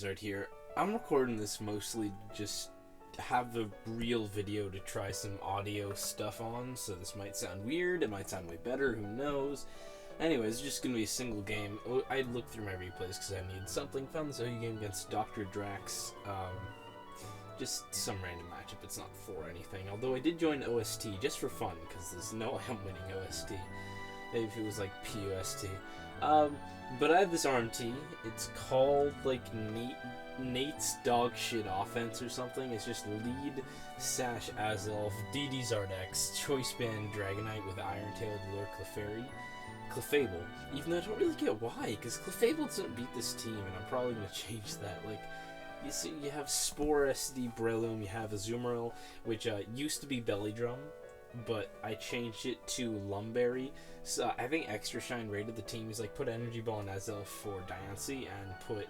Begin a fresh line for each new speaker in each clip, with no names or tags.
Right here. I'm recording this mostly just to have the real video to try some audio stuff on, so this might sound weird, it might sound way better, who knows. Anyways, it's just gonna be a single game. I looked through my replays because I needed something. Found this OU game against Dr. Drax. Just some random matchup, it's not for anything. Although I did join OST just for fun, because there's no way I'm winning OST. Maybe if it was like PUST. But I have this RMT. It's called like Nate's Dog Shit Offense or something. It's just lead, Sash Azelf, DD Zardex, Choice Band Dragonite with Iron Tailed Lure Clefable. Even though I don't really get why, because Clefable doesn't beat this team, and I'm probably gonna change that. Like, you see, you have Spore SD Breloom, you have Azumarill, which used to be Belly Drum, but I changed it to Lumberry. So I think Extra Shine rated the team. He's like, put Energy Ball and Azelf for Diancie and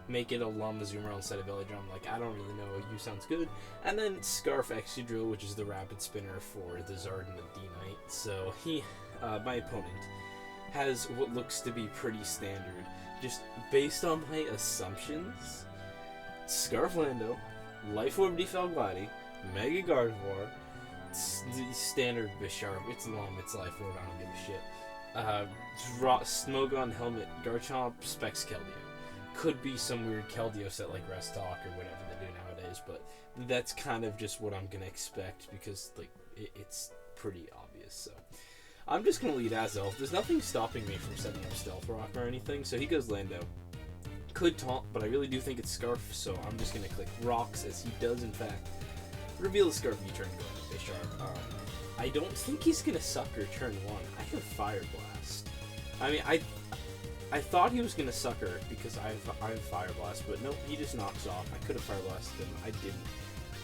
make it a Lum Azumarill instead of Belly Drum. Like, I don't really know. You sounds good. And then Scarf Excadrill, which is the Rapid Spinner for the Zard and the D-Knight. So he, my opponent, has what looks to be pretty standard. Just based on my assumptions, Scarf Lando, Life Orb Defalgladi, Mega Gardevoir, standard Bisharp, it's Lum, it's Life Orb, I don't give a shit. Smogon, Helmet, Garchomp, Specs Keldeo. Could be some weird Keldeo set like Rest Talk or whatever they do nowadays, but that's kind of just what I'm gonna expect because like it's pretty obvious. So I'm just gonna lead Azelf. There's nothing stopping me from setting up Stealth Rock or anything, so he goes Lando. Could taunt, but I really do think it's Scarf, so I'm just gonna click Rocks as he does in fact reveal the Scarf U-turn going to Bisharp. I don't think he's gonna sucker turn 1. I have Fire Blast. I mean, I thought he was gonna sucker because I have Fire Blast, but nope, he just knocks off. I could have Fire Blasted him. I didn't.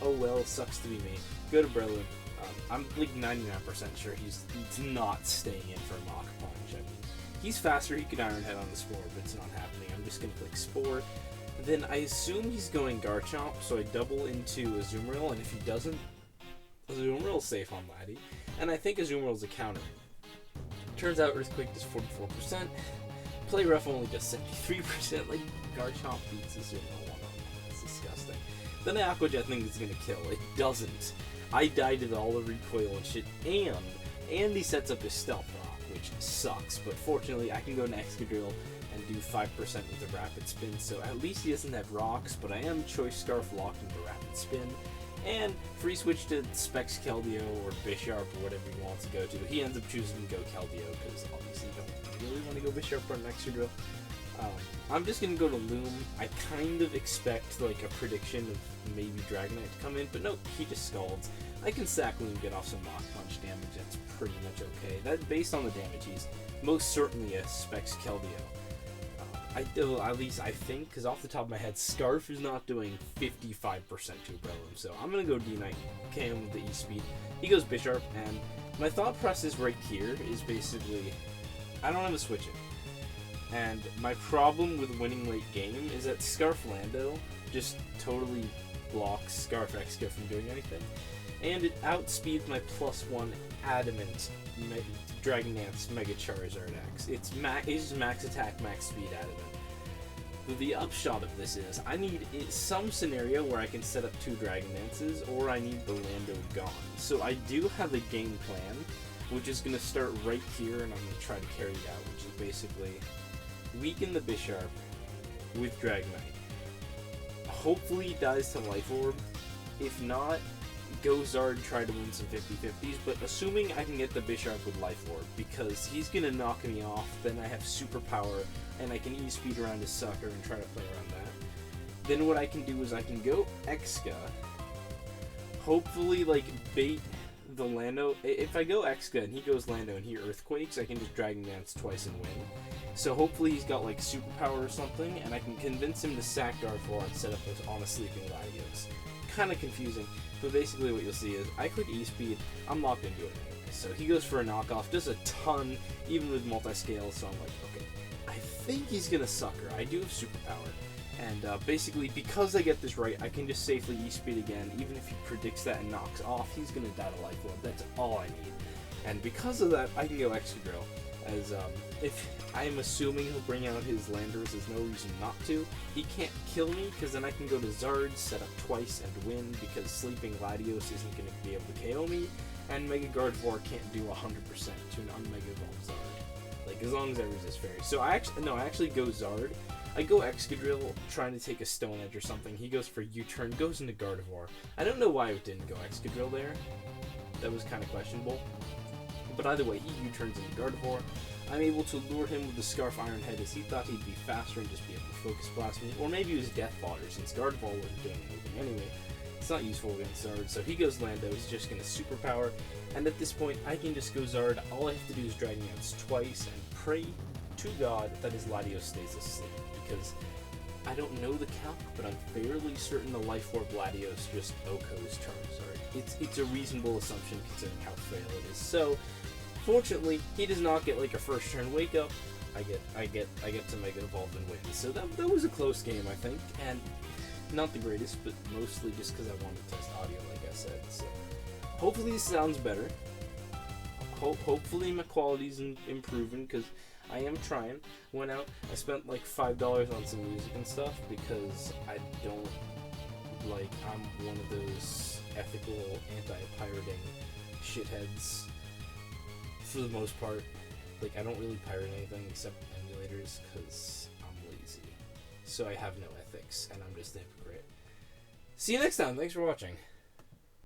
Oh well, sucks to be me. Go to Breloom. I'm like 99% sure he's not staying in for a Mach Punch. I mean, he's faster. He could Iron Head on the Spore, but it's not happening. I'm just gonna click Spore. Then I assume he's going Garchomp, so I double into Azumarill, and if he doesn't, Azumarill's safe on Laddie, and I think Azumarill's a counter. Turns out Earthquake does 44%, Play Rough only does 73%, like, Garchomp beats Azumarill 1-on-1, that's disgusting. Then the Aqua Jet thing is gonna kill, it doesn't. I died to all the recoil and shit, and he sets up his Stealth Rock, which sucks, but fortunately I can go to Excadrill and do 5% with a Rapid Spin, so at least he doesn't have Rocks, but I am Choice Scarf locked into Rapid Spin, and free switch to Specs Keldeo or Bisharp or whatever he wants to go to. He ends up choosing to go Keldeo, because obviously you don't really want to go Bisharp for an Excadrill. I'm just going to go to Loom. I kind of expect like a prediction of maybe Dragonite to come in, but nope, he just Scalds. I can sack Loom, get off some Mach Punch damage, that's pretty much okay. That, based on the damage, he's most certainly a Specs Keldeo. At least I think, because off the top of my head, Scarf is not doing 55% to Breloom, so I'm going to go D-Knight, KM with the E-Speed. He goes Bisharp, and my thought process right here is basically, I don't have a switch in. And my problem with winning late game is that Scarf Lando just totally blocks Scarf Exca from doing anything. And it outspeeds my +1 Adamant Dragon Dance Mega Charizard X. It's just max attack, max speed Adamant. The upshot of this is, I need some scenario where I can set up 2 Dragon Dances, or I need the Lando gone. So I do have a game plan, which is going to start right here, and I'm going to try to carry it out, which is basically weaken the Bisharp with Dragonite. Hopefully he dies to Life Orb. If not, go Zard, try to win some 50-50s, but assuming I can get the Bisharp with Life Orb, because he's going to knock me off, then I have Superpower, and I can E-Speed around his sucker and try to play around that. Then what I can do is I can go Exca, hopefully, like, bait the Lando. If I go Exca and he goes Lando and he Earthquakes, I can just Dragon Dance twice and win. So hopefully he's got, like, Superpower or something, and I can convince him to sack Gardevoir and set up on a Sleeping Latios. Kind of confusing, but basically what you'll see is I click E-Speed, I'm locked into it anyway. So he goes for a knockoff, does a ton, even with multi-scale, so I'm like, okay, I think he's gonna sucker. I do have Superpower, and basically because I get this right, I can just safely E-Speed again. Even if he predicts that and knocks off, he's gonna die to Life Orb. That's all I need. And because of that, I can go Excadrill. as if I'm assuming he'll bring out his Landers, there's no reason not to. He can't kill me, because then I can go to Zard, set up twice, and win, because sleeping Latios isn't going to be able to KO me, and Mega Gardevoir can't do 100% to an unmega evolved Zard. Like, as long as I resist Fairy. So I actually go Zard. I go Excadrill, trying to take a Stone Edge or something. He goes for U-turn, goes into Gardevoir. I don't know why it didn't go Excadrill there. That was kind of questionable. But either way, he U-turns into Gardevoir. I'm able to lure him with the Scarf Iron Head, as he thought he'd be faster and just be able to Focus Blast me. Or maybe it was Death Fodder, since Gardevoir wasn't doing anything anyway. It's not useful against Zard, so he goes Lando, he's just going to Superpower. And at this point, I can just go Zard. All I have to do is Dragon Dance twice and pray to God that his Latios stays asleep. Because I don't know the calc, but I'm fairly certain the Life Orb Latios just OHKOs Charizard. It's a reasonable assumption considering how frail it is. So, fortunately, he does not get like a first turn wake up. I get to Mega Evolve and win. So that was a close game, I think, and not the greatest, but mostly just because I wanted to test audio, like I said. So hopefully this sounds better. Hopefully my quality's improving, because I am trying. Went out, I spent like $5 on some music and stuff, because I don't, like, I'm one of those ethical anti-pirating shitheads for the most part. Like, I don't really pirate anything except emulators, because I'm lazy. So I have no ethics, and I'm just a hypocrite. See you next time, thanks for watching.